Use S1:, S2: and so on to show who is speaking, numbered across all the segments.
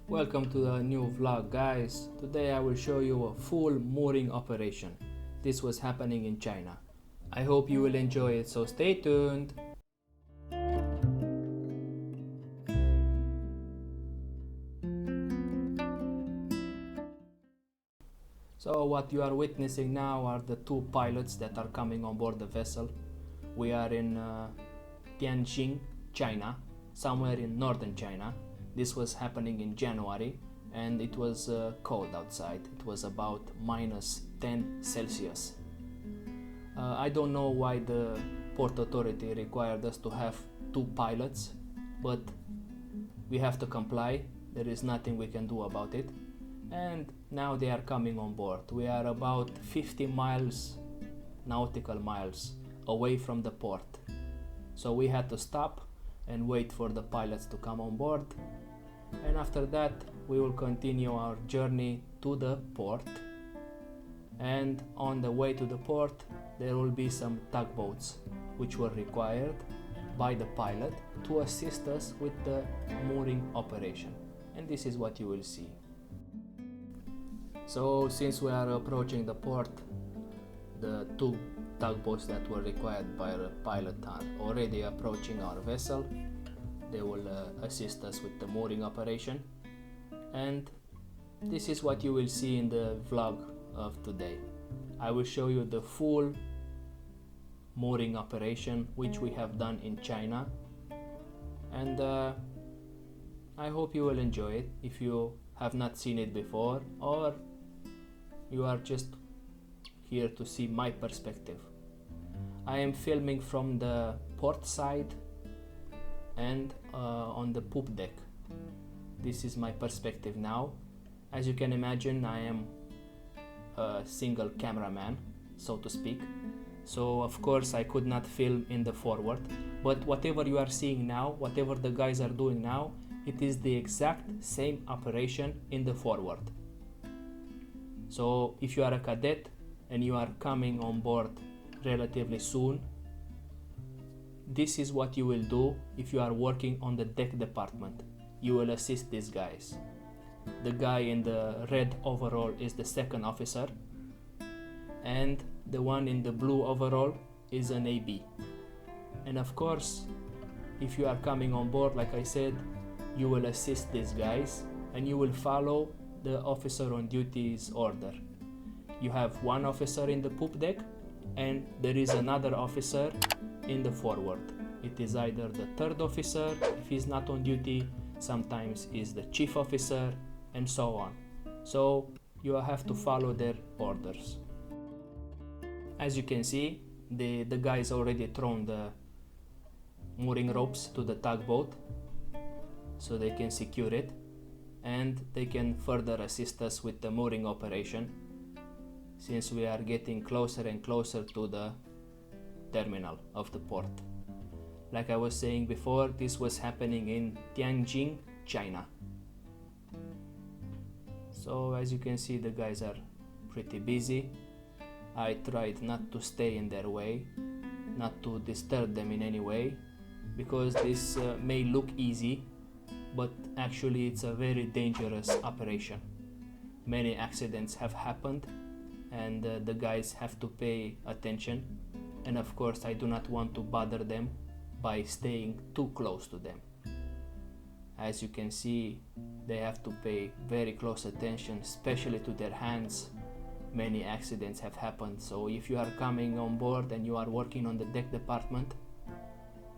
S1: Welcome to the new vlog, guys. Today I will show you a full mooring operation. This was happening in China. I hope you will enjoy it, so stay tuned. So what you are witnessing now are the two pilots that are coming on board the vessel. We are in Tianjin, China, somewhere in northern China. This was happening in January and it was cold outside. It was about -10 Celsius. I don't know why the port authority required us to have two pilots, but we have to comply. There is nothing we can do about it. And now they are coming on board. We are about 50 miles, nautical miles, away from the port. So we had to stop and wait for the pilots to come on board. And after that we will continue our journey to the port, and on the way to the port there will be some tugboats which were required by the pilot to assist us with the mooring operation, and this is what you will see. So since we are approaching the port, the two tugboats that were required by the pilot are already approaching our vessel. They will assist us with the mooring operation, and this is what you will see in the vlog of today. I will show you the full mooring operation which we have done in China, and I hope you will enjoy it if you have not seen it before, or you are just here to see my perspective. I am filming from the port side and on the poop deck. This is my perspective now. As you can imagine, I am a single cameraman, so to speak, so of course I could not film in the forward, but whatever you are seeing now, whatever the guys are doing now, it is the exact same operation in the forward. So if you are a cadet and you are coming on board relatively soon, this is what you will do if you are working on the deck department. You will assist these guys. The guy in the red overall is the second officer, and the one in the blue overall is an AB. And of course, if you are coming on board, like I said, you will assist these guys and you will follow the officer on duty's order. You have one officer in the poop deck and there is another officer in the forward. It is either the third officer if he's not on duty, sometimes is the chief officer, and so on. So you have to follow their orders. As you can see, the guys already thrown the mooring ropes to the tugboat so they can secure it, and they can further assist us with the mooring operation since we are getting closer and closer to the terminal of the port. Like I was saying before, this was happening in Tianjin, China. So as you can see, the guys are pretty busy. I tried not to stay in their way, not to disturb them in any way, because this may look easy, but actually it's a very dangerous operation. Many accidents have happened and the guys have to pay attention, and of course I do not want to bother them by staying too close to them. As you can see, they have to pay very close attention, especially to their hands. Many accidents have happened, so if you are coming on board and you are working on the deck department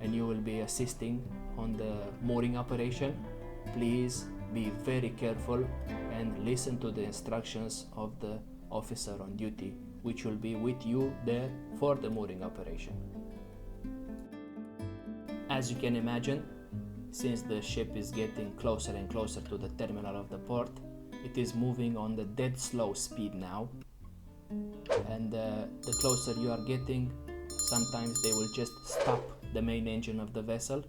S1: and you will be assisting on the mooring operation, please be very careful and listen to the instructions of the officer on duty, which will be with you there for the mooring operation. As you can imagine, since the ship is getting closer and closer to the terminal of the port, it is moving on the dead slow speed now, and the closer you are getting, sometimes they will just stop the main engine of the vessel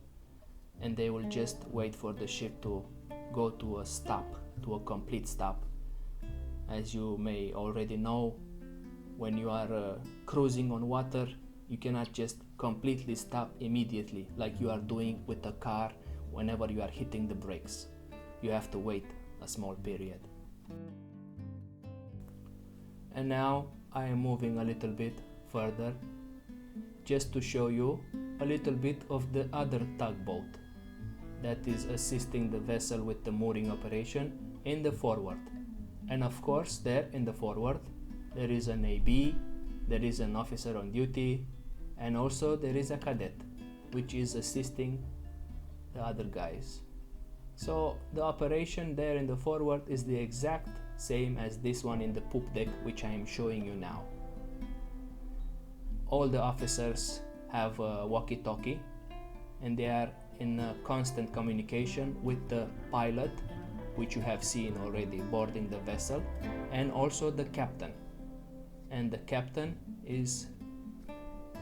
S1: and they will just wait for the ship to go to a stop, to a complete stop. As you may already know, when you are cruising on water, you cannot just completely stop immediately like you are doing with a car whenever you are hitting the brakes. You have to wait a small period. And now I am moving a little bit further just to show you a little bit of the other tugboat that is assisting the vessel with the mooring operation in the forward. And of course, there in the forward there is an AB, there is an officer on duty, and also there is a cadet which is assisting the other guys. So the operation there in the forward is the exact same as this one in the poop deck, which I am showing you now. All the officers have a walkie-talkie and they are in constant communication with the pilot, which you have seen already boarding the vessel, and also the captain. And the captain is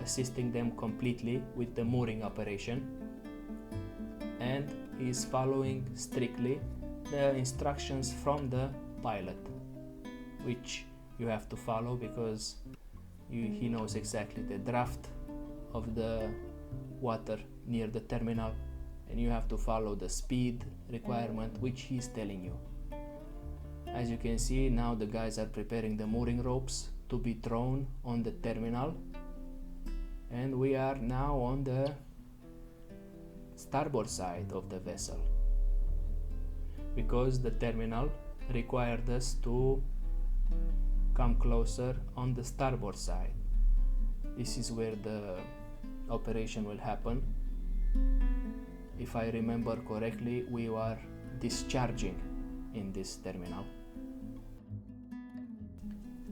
S1: assisting them completely with the mooring operation, and he is following strictly the instructions from the pilot, which you have to follow because he knows exactly the draft of the water near the terminal, and you have to follow the speed requirement which he's telling you. As you can see, now the guys are preparing the mooring ropes to be thrown on the terminal, and we are now on the starboard side of the vessel because the terminal required us to come closer on the starboard side. This is where the operation will happen. If I remember correctly, we were discharging in this terminal.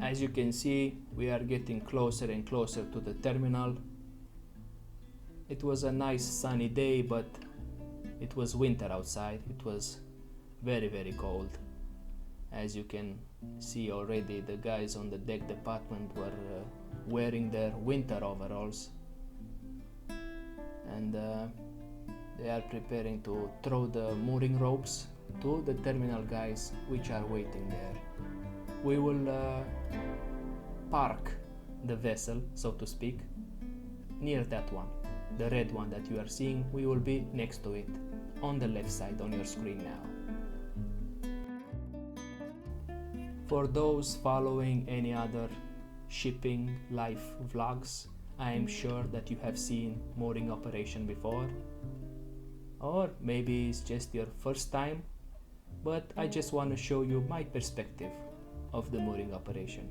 S1: As you can see, we are getting closer and closer to the terminal. It was a nice sunny day, but it was winter outside. It was very, very cold. As you can see already, the guys on the deck department were wearing their winter overalls, and they are preparing to throw the mooring ropes to the terminal guys which are waiting there. We will park the vessel, so to speak, near that one, the red one that you are seeing. We will be next to it on the left side on your screen now. For those following any other shipping life vlogs, I am sure that you have seen mooring operation before, or maybe it's just your first time, but I just want to show you my perspective of the mooring operation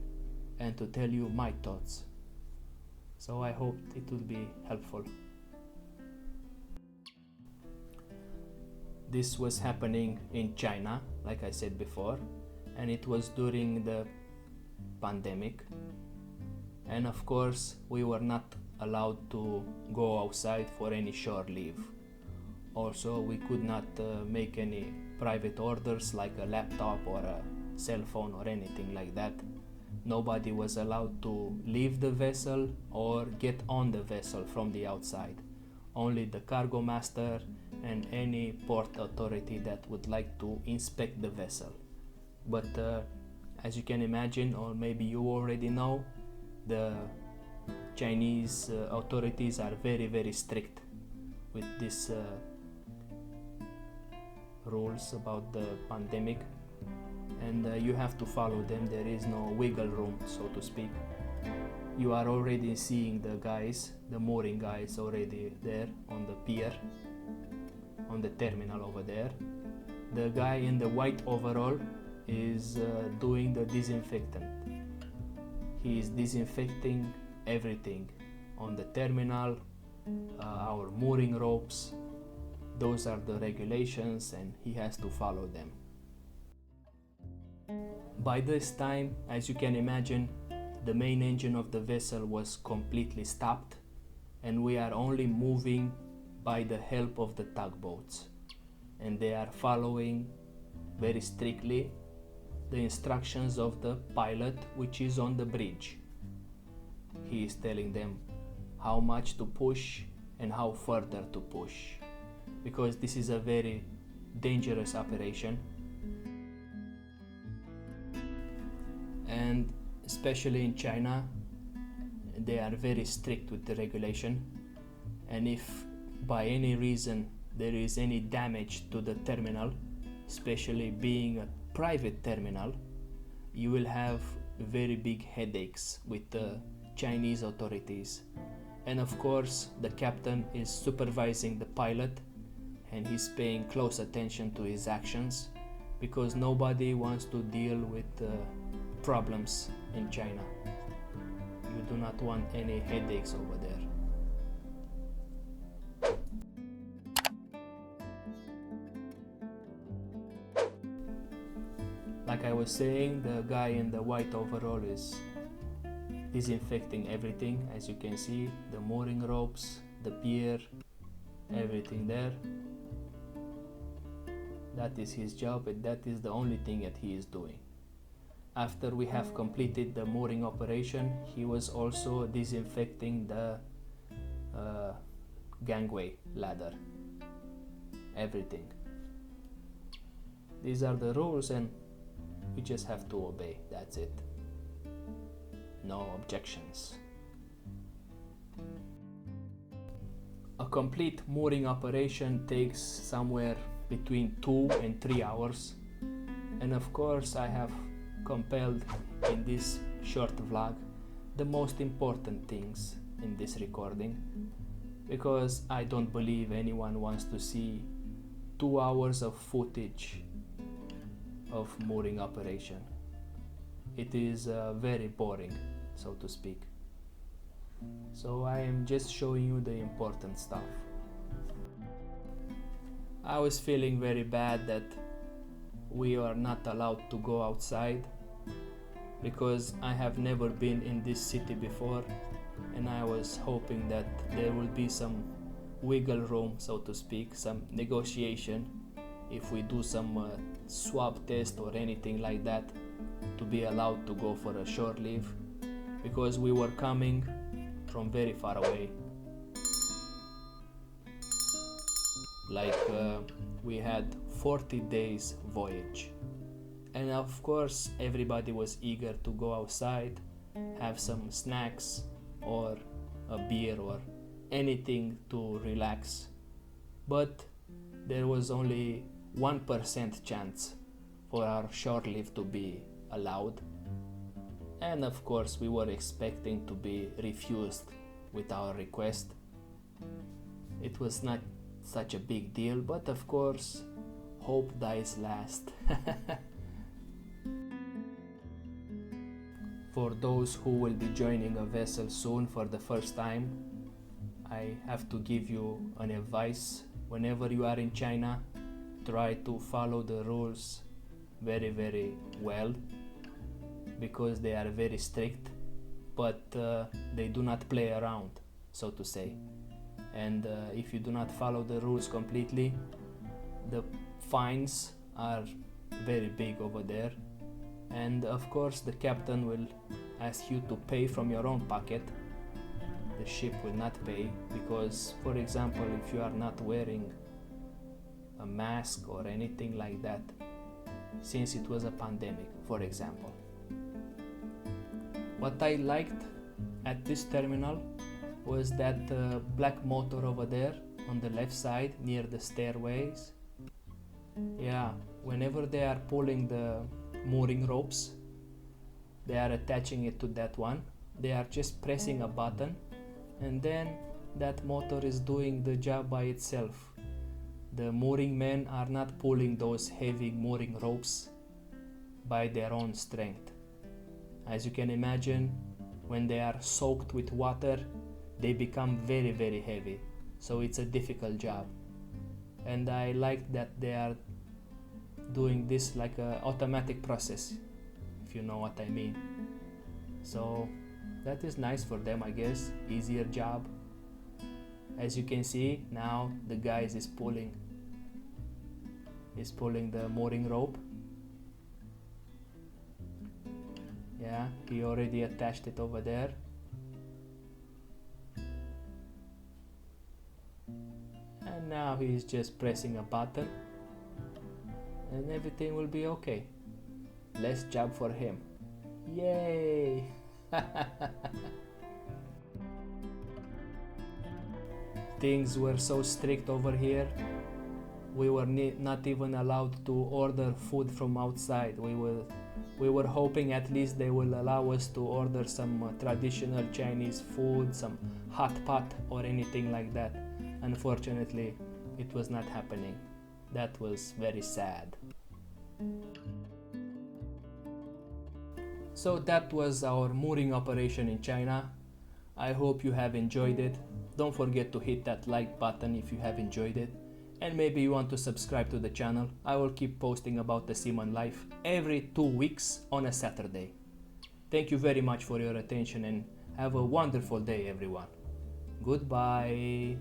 S1: and to tell you my thoughts. So I hope it will be helpful. This was happening in China, like I said before, and it was during the pandemic, and of course we were not allowed to go outside for any shore leave. Also, we could not make any private orders like a laptop or a cell phone or anything like that. Nobody was allowed to leave the vessel or get on the vessel from the outside. Only the cargo master and any port authority that would like to inspect the vessel. But as you can imagine, or maybe you already know, the Chinese authorities are very, very strict with these rules about the pandemic, and you have to follow them. There is no wiggle room, so to speak. You are already seeing the guys, the mooring guys, already there on the pier, on the terminal over there. The guy in the white overall is doing the disinfectant. He is disinfecting everything on the terminal, our mooring ropes. Those are the regulations and he has to follow them. By this time, as you can imagine, the main engine of the vessel was completely stopped, and we are only moving by the help of the tugboats, and they are following very strictly the instructions of the pilot, which is on the bridge. He is telling them how much to push and how further to push, because this is a very dangerous operation, and especially in China they are very strict with the regulation, and if by any reason there is any damage to the terminal, especially being a private terminal, you will have very big headaches with the Chinese authorities. And of course, the captain is supervising the pilot and he's paying close attention to his actions because nobody wants to deal with problems in China. You do not want any headaches over there. Like I was saying, the guy in the white overall is disinfecting everything. As you can see, the mooring ropes, the pier, everything there. That is his job, and that is the only thing that he is doing. After we have completed the mooring operation, he was also disinfecting the gangway ladder, everything. These are the rules and we just have to obey, that's it. No objections. A complete mooring operation takes somewhere between 2 and 3 hours, and of course I have compiled in this short vlog the most important things in this recording, because I don't believe anyone wants to see 2 hours of footage of mooring operation. It is very boring, so to speak. So I am just showing you the important stuff. I was feeling very bad that we are not allowed to go outside, because I have never been in this city before, and I was hoping that there will be some wiggle room, so to speak, some negotiation if we do some swab test or anything like that, to be allowed to go for a short leave, because we were coming from very far away. Like we had 40 days voyage, and of course everybody was eager to go outside, have some snacks or a beer or anything to relax, but there was only 1% chance for our short leave to be allowed, and of course we were expecting to be refused with our request. It was not such a big deal, but of course hope dies last. For those who will be joining a vessel soon for the first time, I have to give you an advice. Whenever you are in China, try to follow the rules very, very well, because they are very strict, but they do not play around, so to say. And if you do not follow the rules completely, the fines are very big over there, and of course the captain will ask you to pay from your own pocket. The ship will not pay, because for example, if you are not wearing a mask or anything like that, since it was a pandemic, for example. What I liked at this terminal was that black motor over there on the left side near the stairways. Yeah, whenever they are pulling the mooring ropes, they are attaching it to that one. They are just pressing a button, and then that motor is doing the job by itself. The mooring men are not pulling those heavy mooring ropes by their own strength. As you can imagine, when they are soaked with water, they become very, very heavy. So it's a difficult job. And I like that they are doing this like an automatic process, if you know what I mean. So that is nice for them, I guess. Easier job. As you can see, now the guy is pulling the mooring rope. Yeah, he already attached it over there. And now he's just pressing a button and everything will be okay. Less job for him. Yay! Things were so strict over here. We were not even allowed to order food from outside. We were hoping at least they will allow us to order some traditional Chinese food, some hot pot or anything like that. Unfortunately, it was not happening. That was very sad. So that was our mooring operation in China. I hope you have enjoyed it. Don't forget to hit that like button if you have enjoyed it. And maybe you want to subscribe to the channel. I will keep posting about the seaman life every 2 weeks on a Saturday. Thank you very much for your attention and have a wonderful day, everyone. Goodbye.